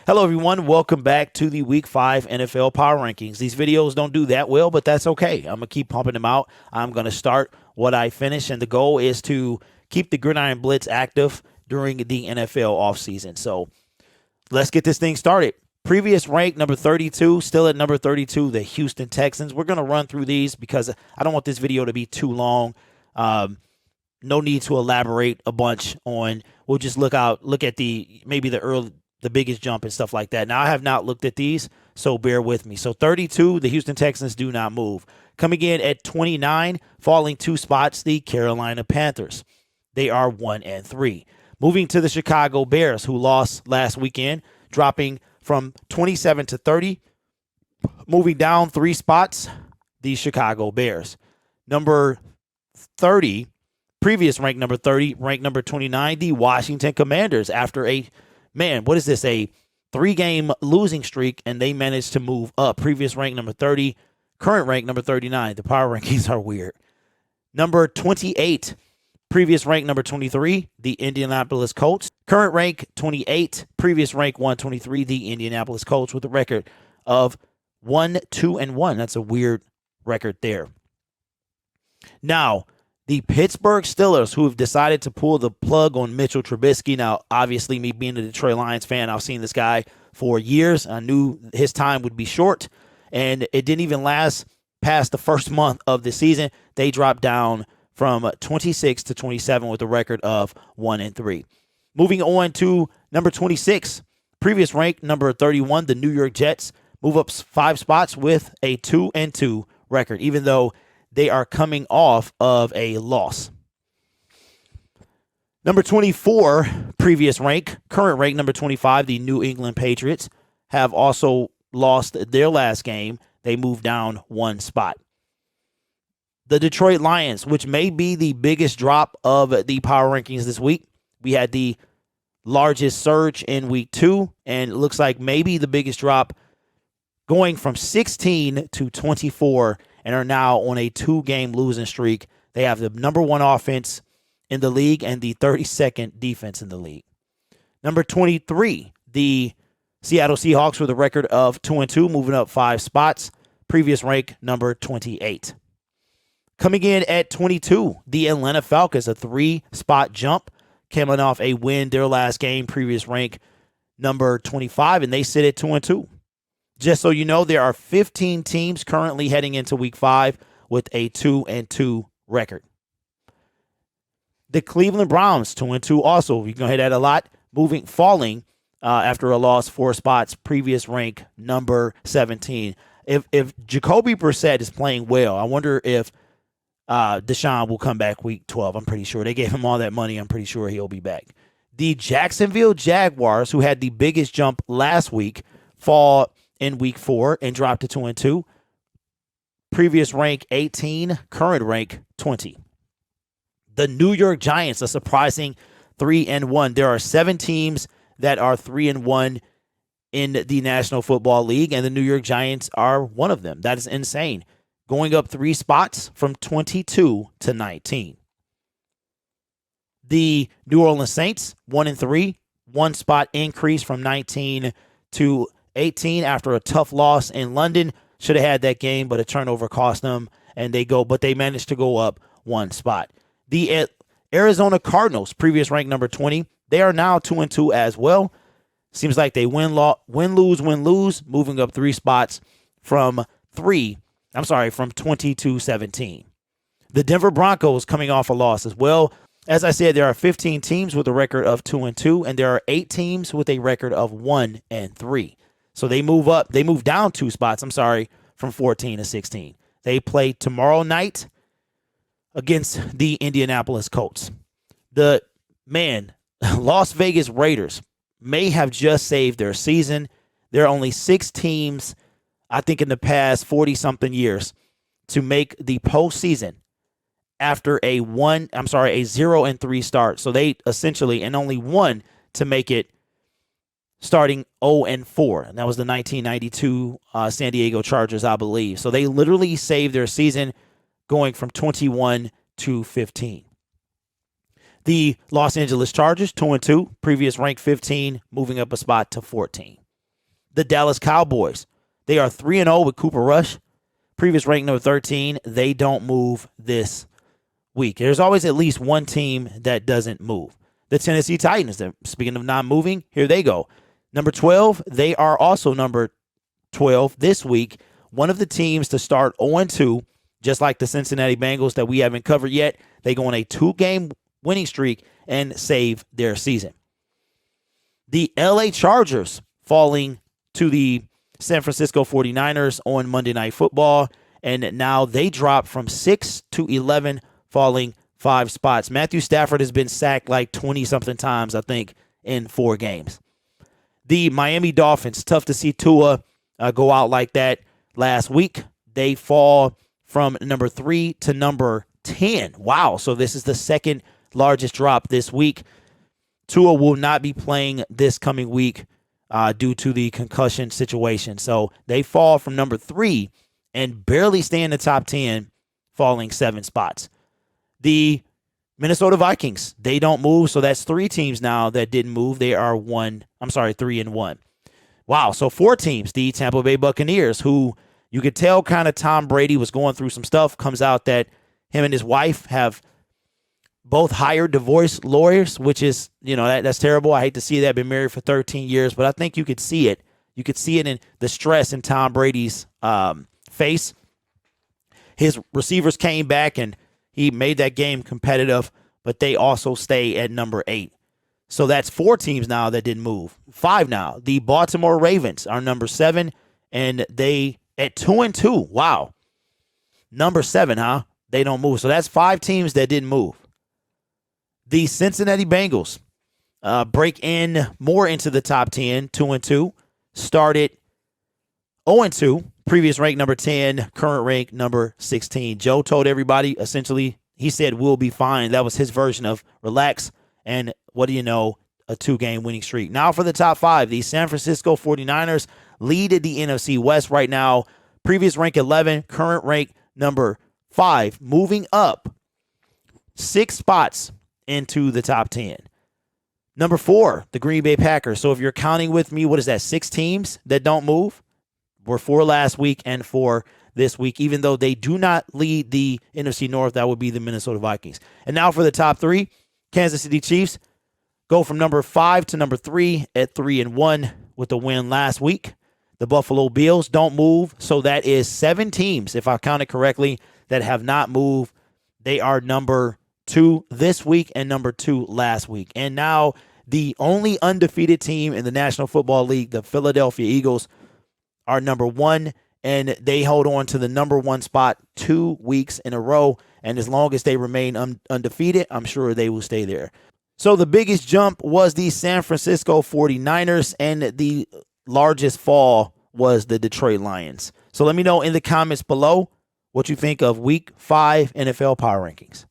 Hello, everyone. Welcome back to the Week 5 NFL Power Rankings. These videos don't do that well, but that's okay. I'm going to keep pumping them out. I'm going to start what I finish, and the goal is to keep the Gridiron Blitz active during the NFL offseason. So let's get this thing started. Previous rank, number 32, still at number 32, the Houston Texans. We're going to run through these because I don't want this video to be too long. No need to elaborate a bunch on. We'll just look at the biggest jump and stuff like that. Now, I have not looked at these, so bear with me. So 32, the Houston Texans do not move. Coming in at 29, falling 2 spots, the Carolina Panthers. They are 1-3. Moving to the Chicago Bears, who lost last weekend, dropping from 27 to 30. Moving down 3 spots, the Chicago Bears. Number 30, previous rank number 30, rank number 29, the Washington Commanders. After a 3-game losing streak, and they managed to move up. Previous rank number 30, current rank number 39. The power rankings are weird. Number 28, previous rank number 23, the Indianapolis Colts. Current rank 28, previous rank 123, the Indianapolis Colts, with a record of 1-2-1. That's a weird record there. Now, the Pittsburgh Steelers, who have decided to pull the plug on Mitchell Trubisky. Now, obviously, me being a Detroit Lions fan, I've seen this guy for years. I knew his time would be short, and it didn't even last past the first month of the season. They dropped down from 26 to 27 with a record of 1-3. Moving on to number 26, previous rank number 31, the New York Jets move up 5 spots with a 2-2 record, even though they are coming off of a loss. Number 24, previous rank, current rank number 25, the New England Patriots have also lost their last game. They moved down 1 spot. The Detroit Lions, which may be the biggest drop of the power rankings this week. We had the largest surge in week 2, and it looks like maybe the biggest drop, going from 16 to 24, and are now on a 2-game losing streak. They have the number 1 offense in the league and the 32nd defense in the league. Number 23, the Seattle Seahawks with a record of 2-2, moving up 5 spots. Previous rank number 28. Coming in at 22, the Atlanta Falcons, a 3-spot jump, coming off a win their last game. Previous rank number 25, and they sit at 2-2. Just so you know, there are 15 teams currently heading into Week 5 with a 2-2 record. The Cleveland Browns, 2-2 also. You're going to hear that a lot. Falling after a loss 4 spots. Previous rank number 17. If Jacoby Brissett is playing well, I wonder if Deshaun will come back Week 12. I'm pretty sure. They gave him all that money. I'm pretty sure he'll be back. The Jacksonville Jaguars, who had the biggest jump last week, fall in Week 4 and dropped to 2-2. Previous rank 18, current rank 20. The New York Giants, a surprising 3-1. There are 7 teams that are 3-1 in the National Football League, and the New York Giants are one of them. That is insane. Going up 3 spots from 22 to 19. The New Orleans Saints, 1-3, 1 spot increase from 19 to 18 after a tough loss in London. Should have had that game, but a turnover cost them, but they managed to go up 1 spot. The Arizona Cardinals, previous rank number 20, they are now 2-2 as well. Seems like they win, lose, moving up 3 spots from 20 to 17. The Denver Broncos coming off a loss as well. As I said, there are 15 teams with a record of 2-2, and there are 8 teams with a record of 1-3. So they move down 2 spots, from 14 to 16. They play tomorrow night against the Indianapolis Colts. The Las Vegas Raiders may have just saved their season. There are only 6 teams, I think, in the past 40-something years to make the postseason after a 0-3 start. So they essentially, and only 1 to make it starting 0-4. And that was the 1992 San Diego Chargers, I believe. So they literally saved their season going from 21 to 15. The Los Angeles Chargers, 2-2, previous ranked 15, moving up a spot to 14. The Dallas Cowboys. They are 3-0 with Cooper Rush. Previous rank number 13. They don't move this week. There's always at least one team that doesn't move. The Tennessee Titans. Speaking of not moving, here they go. Number 12. They are also number 12 this week. One of the teams to start 0-2, just like the Cincinnati Bengals that we haven't covered yet. They go on a 2-game winning streak and save their season. The LA Chargers falling to the San Francisco 49ers on Monday Night Football, and now they drop from 6 to 11, falling 5 spots. Matthew Stafford has been sacked like 20-something times, I think, in 4 games. The Miami Dolphins, tough to see Tua go out like that last week. They fall from number 3 to number 10. Wow, so this is the second largest drop this week. Tua will not be playing this coming week due to the concussion situation. So they fall from number 3 and barely stay in the top 10, falling 7 spots. The Minnesota Vikings, they don't move. So that's 3 teams now that didn't move. They are 3-1. Wow. So 4 teams. The Tampa Bay Buccaneers, who you could tell kind of Tom Brady was going through some stuff. Comes out that him and his wife have both hired divorce lawyers, which is, that's terrible. I hate to see that. Been married for 13 years, but I think you could see it. You could see it in the stress in Tom Brady's face. His receivers came back and he made that game competitive, but they also stay at number 8. So that's 4 teams now that didn't move. 5 now. The Baltimore Ravens are number 7, and they at 2-2. Wow. Number 7, huh? They don't move. So that's 5 teams that didn't move. The Cincinnati Bengals break in more into the top 10, 2-2. Started 0-2. Previous rank number 10, current rank number 16. Joe told everybody, essentially, he said, we'll be fine. That was his version of relax. And what do you know? A 2-game winning streak. Now for the top 5, the San Francisco 49ers lead the NFC West right now. Previous rank 11, current rank number 5, moving up 6 spots into the top 10. Number 4, the Green Bay Packers. So if you're counting with me, what is that? 6 teams that don't move? Were 4 last week and 4 this week, even though they do not lead the NFC North. That would be the Minnesota Vikings. And now for the top 3, Kansas City Chiefs go from number 5 to number 3 at 3-1 with the win last week. The Buffalo Bills don't move, so that is 7 teams, if I counted correctly, that have not moved. They are number 2 this week and number 2 last week. And now the only undefeated team in the National Football League, the Philadelphia Eagles, are number 1, and they hold on to the number 1 spot 2 weeks in a row. And as long as they remain undefeated, I'm sure they will stay there. So the biggest jump was the San Francisco 49ers, and the largest fall was the Detroit Lions. So let me know in the comments below what you think of Week 5 NFL Power Rankings.